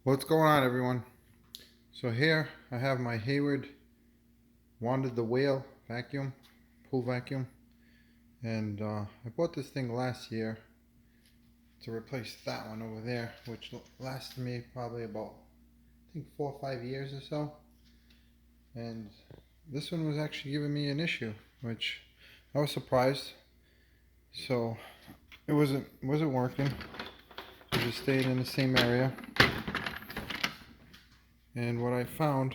What's going on, everyone? So here I have my Hayward Wanda the Whale vacuum, pool vacuum, and I bought this thing last year to replace that one over there, which lasted me probably about, I think, 4 or 5 years or so. And this one was actually giving me an issue, which I was surprised. So it wasn't working. It just stayed in the same area. And what I found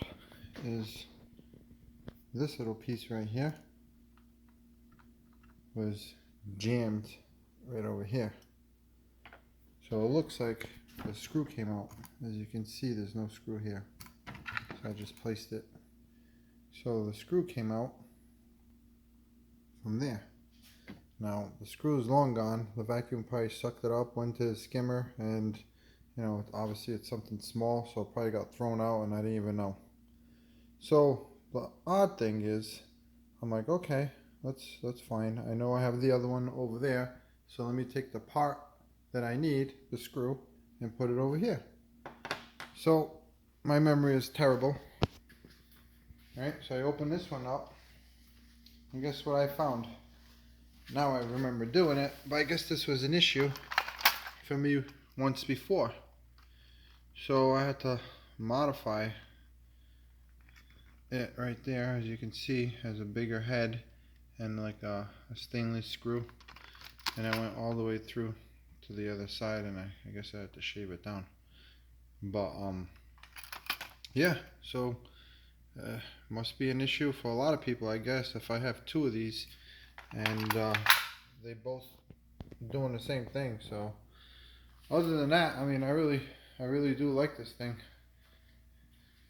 is this little piece right here was jammed right over here. So it looks like the screw came out. As you can see, there's no screw here. So I just placed it. So the screw came out from there. Now the screw is long gone. The vacuum probably sucked it up, went to the skimmer, and obviously it's something small, so it probably got thrown out and I didn't even know. So the odd thing is, I'm like, okay, that's fine. I know I have the other one over there, so let me take the part that I need, the screw, and put it over here. So my memory is terrible. Right, so I open this one up, and guess what I found? Now I remember doing it, but I guess this was an issue for me once before. So I had to modify it right there. As you can see, has a bigger head and like a stainless screw, and I went all the way through to the other side, and I guess I had to shave it down. But yeah, so must be an issue for a lot of people, I guess, if I have two of these and they both doing the same thing. So other than that, I mean, I really do like this thing.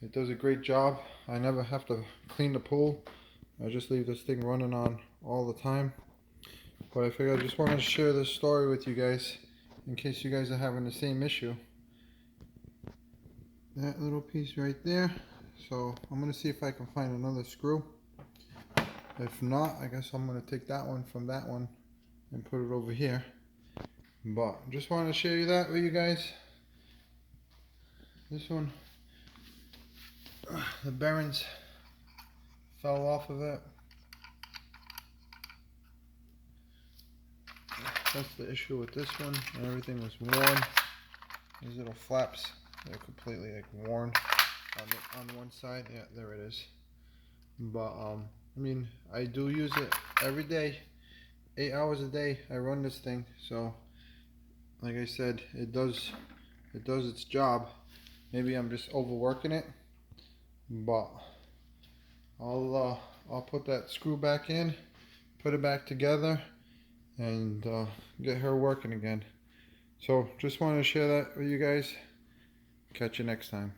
It does a great job. I never have to clean the pool. I just leave this thing running on all the time. But I figured I just wanted to share this story with you guys in case you guys are having the same issue. That little piece right there. So I'm going to see if I can find another screw. If not, I guess I'm going to take that one from that one and put it over here. But just wanted to share that with you guys. This one, the bearings fell off of it. That's the issue with this one. And everything was worn. These little flaps, they're completely like worn on one side. Yeah, there it is. But I mean, I do use it every day, 8 hours a day. I run this thing, so like I said, it does its job. Maybe I'm just overworking it, but I'll put that screw back in, put it back together, and get her working again. So just wanted to share that with you guys. Catch you next time.